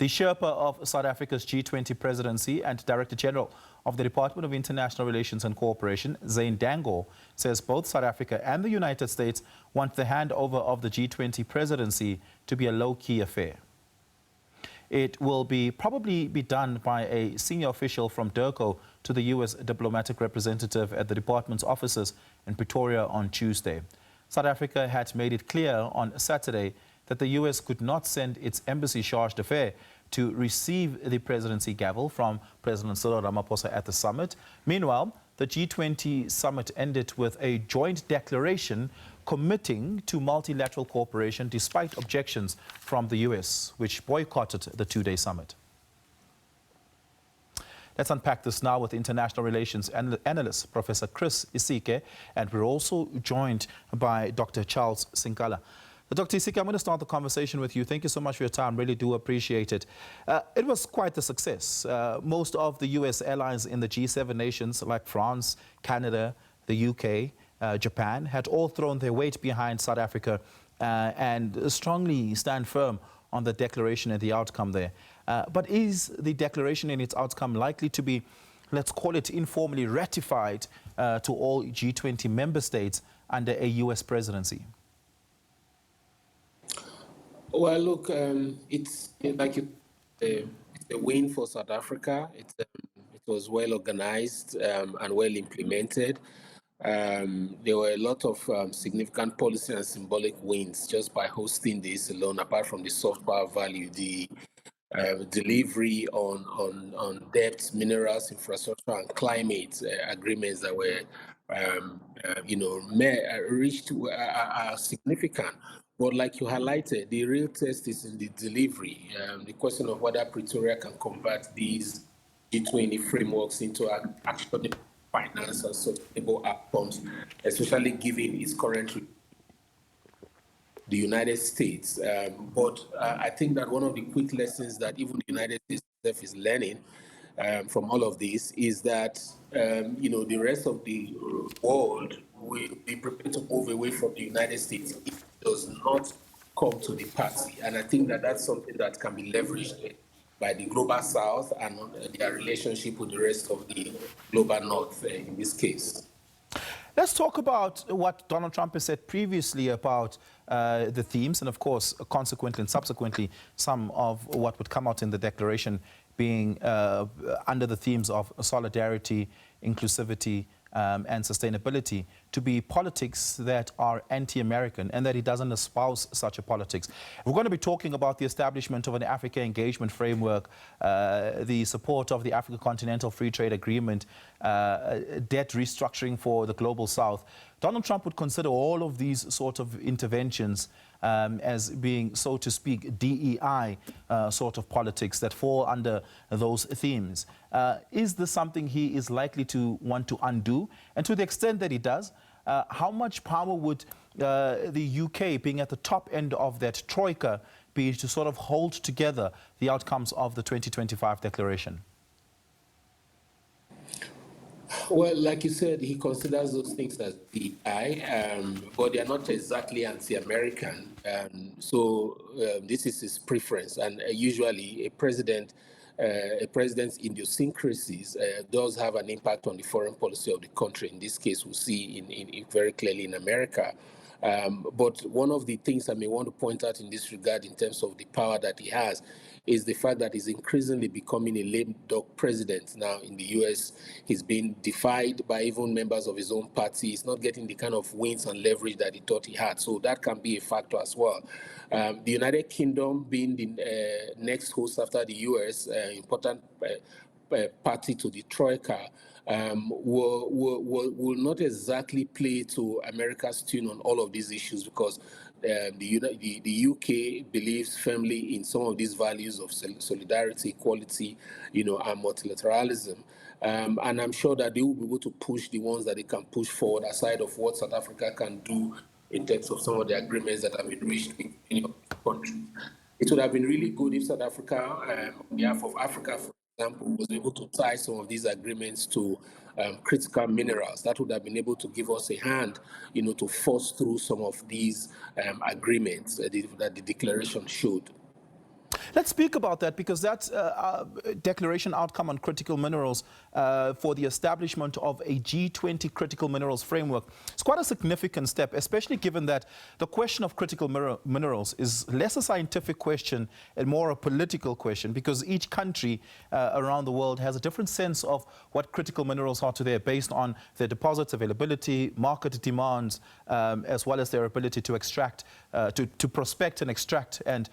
The Sherpa of South Africa's G20 presidency and Director General of the Department of International Relations and Cooperation, Zane Dangor, says both South Africa and the United States want the handover of the G20 presidency to be a low-key affair. It will probably be done by a senior official from Dirco to the U.S. diplomatic representative at the department's offices in Pretoria on Tuesday. South Africa had made it clear on Saturday that the U.S. could not send its embassy chargé d'affaires to receive the presidency gavel from President Cyril Ramaphosa at the summit. Meanwhile, the G20 summit ended with a joint declaration committing to multilateral cooperation despite objections from the U.S., which boycotted the two-day summit. Let's unpack this now with international relations analyst Professor Chris Isike, and we're also joined by Dr. Charles Sinkala. Dr. Isike, I'm going to start the conversation with you. Thank you so much for your time. Really do appreciate it. It was quite a success. Most of the U.S. allies in the G7 nations like France, Canada, the UK, Japan had all thrown their weight behind South Africa and strongly stand firm on the declaration and the outcome there. But is the declaration and its outcome likely to be, let's call it informally, ratified to all G20 member states under a U.S. presidency? Well, look, it's like it's a win for South Africa. It was well organized and well implemented. There were a lot of significant policy and symbolic wins just by hosting this alone, apart from the soft power value, the delivery on debts, minerals, infrastructure, and climate agreements that were, reached are significant. But like you highlighted, the real test is in the delivery. The question of whether Pretoria can convert these G20 frameworks into actionable finance and sustainable outcomes, especially given its current the United States. But I think that one of the quick lessons that even the United States itself is learning from all of this is that the rest of the world will be prepared to move away from the United States if it does not come to the party. And I think that that's something that can be leveraged by the global South and their relationship with the rest of the global North in this case. Let's talk about what Donald Trump has said previously about the themes and, of course, consequently and subsequently, some of what would come out in the declaration being under the themes of solidarity, inclusivity, and sustainability, to be politics that are anti-American, and that he doesn't espouse such a politics. We're going to be talking about the establishment of an Africa engagement framework, the support of the Africa Continental Free Trade Agreement, debt restructuring for the Global South. Donald Trump would consider all of these sort of interventions as being, so to speak, DEI sort of politics that fall under those themes. Is this something he is likely to want to undo? And to the extent that he does, how much power would the UK, being at the top end of that troika, be to sort of hold together the outcomes of the 2025 declaration? Well, like you said, he considers those things as DI, but they are not exactly anti-American. This is his preference, and usually a president's idiosyncrasies does have an impact on the foreign policy of the country. In this case, we see in very clearly in America. But one of the things I may want to point out in this regard, in terms of the power that he has, is the fact that he's increasingly becoming a lame duck president. Now in the US, he's been defied by even members of his own party. He's not getting the kind of wins and leverage that he thought he had. So that can be a factor as well. The United Kingdom being the next host after the US, important party to the Troika, will not exactly play to America's tune on all of these issues, because the UK believes firmly in some of these values of solidarity, equality, and multilateralism. And I'm sure that they will be able to push the ones that they can push forward, aside of what South Africa can do in terms of some of the agreements that have been reached with many of the countries. It would have been really good if South Africa, on behalf of Africa, for example, was able to tie some of these agreements to critical minerals. That would have been able to give us a hand, to force through some of these agreements that the declaration showed. Let's speak about that, because that declaration outcome on critical minerals for the establishment of a G20 critical minerals framework is quite a significant step, especially given that the question of critical minerals is less a scientific question and more a political question, because each country around the world has a different sense of what critical minerals are today based on their deposits, availability, market demands, as well as their ability to extract, to prospect and extract and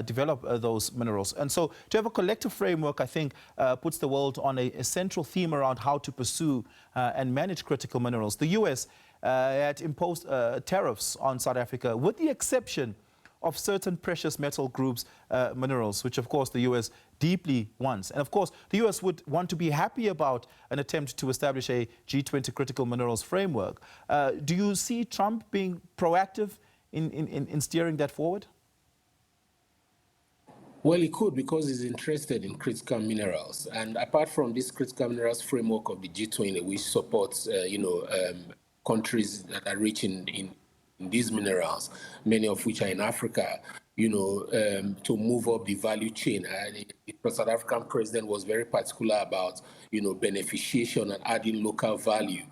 develop those minerals. And so to have a collective framework, I think, puts the world on a central theme around how to pursue and manage critical minerals. The US had imposed tariffs on South Africa, with the exception of certain precious metal groups, minerals, which of course the US deeply wants. And of course, the US would want to be happy about an attempt to establish a G20 critical minerals framework. Do you see Trump being proactive in steering that forward? Well, he could, because he's interested in critical minerals. And apart from this critical minerals framework of the G20, which supports, countries that are rich in these minerals, many of which are in Africa, to move up the value chain. The South African president was very particular about, beneficiation and adding local value.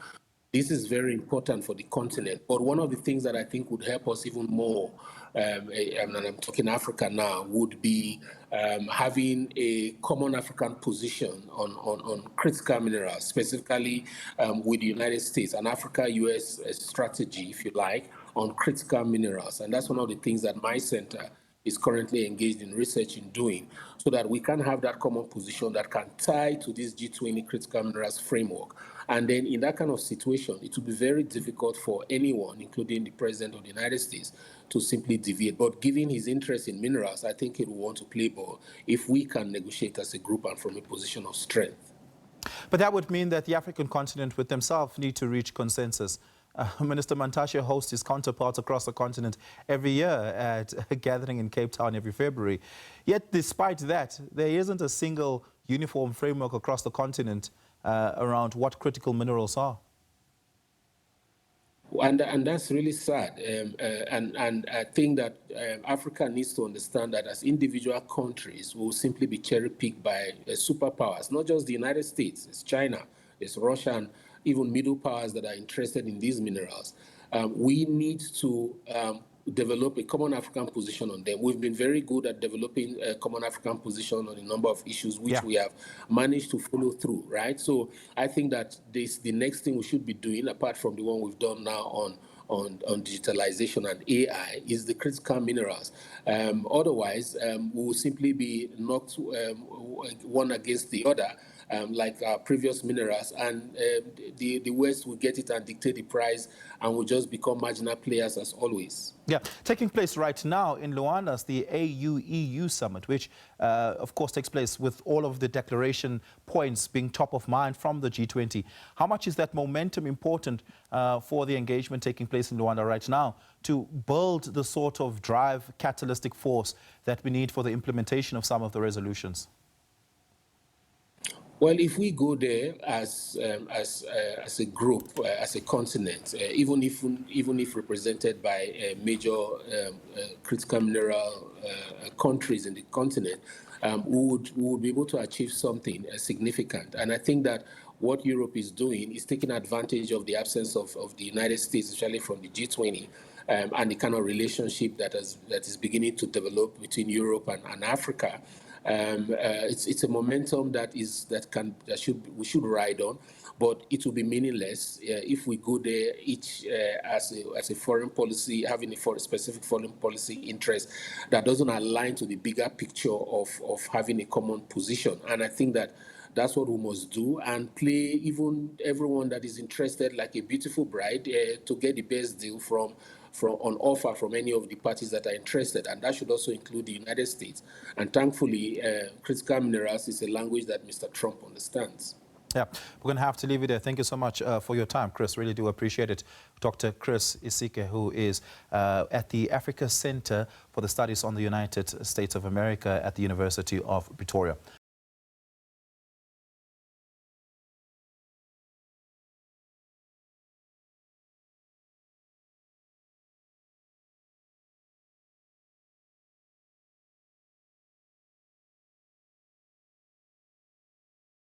This is very important for the continent. But one of the things that I think would help us even more, and I'm talking Africa now, would be having a common African position on critical minerals, specifically with the United States, an Africa-US strategy, if you like, on critical minerals. And that's one of the things that my center is currently engaged in research in doing, so that we can have that common position that can tie to this G20 critical minerals framework. And then in that kind of situation, it will be very difficult for anyone, including the President of the United States, to simply deviate. But given his interest in minerals, I think he will want to play ball if we can negotiate as a group and from a position of strength. But that would mean that the African continent would themselves need to reach consensus. Minister Mantashe hosts his counterparts across the continent every year at a gathering in Cape Town every February. Yet, despite that, there isn't a single uniform framework across the continent around what critical minerals are. And that's really sad. And I think that Africa needs to understand that as individual countries, we will simply be cherry-picked by superpowers, not just the United States, it's China, it's Russia, and even middle powers that are interested in these minerals. We need to develop a common African position on them. We've been very good at developing a common African position on a number of issues, which we have managed to follow through, right? So I think that the next thing we should be doing, apart from the one we've done now on digitalization and AI, is the critical minerals. Otherwise, we will simply be knocked one against the other, like our previous minerals, and the West will get it and dictate the price, and will just become marginal players as always. Yeah, taking place right now in Luanda is the AU-EU Summit, which of course takes place with all of the declaration points being top of mind from the G20. How much is that momentum important for the engagement taking place in Luanda right now to build the sort of drive, catalytic force that we need for the implementation of some of the resolutions? Well, if we go there as a group, as a continent, even if represented by major critical mineral countries in the continent, we would be able to achieve something significant. And I think that what Europe is doing is taking advantage of the absence of the United States, especially from the G20, and the kind of relationship that is beginning to develop between Europe and Africa. It's a momentum we should ride on, but it will be meaningless if we go there each as a foreign policy, having a specific foreign policy interest that doesn't align to the bigger picture of having a common position. And I think that that's what we must do, and play even everyone that is interested like a beautiful bride to get the best deal on offer from any of the parties that are interested, and that should also include the United States. And thankfully, critical minerals is a language that Mr. Trump understands. Yeah, we're going to have to leave it there. Thank you so much for your time, Chris. Really do appreciate it. Dr. Chris Isike, who is at the Africa Center for the Studies on the United States of America at the University of Pretoria.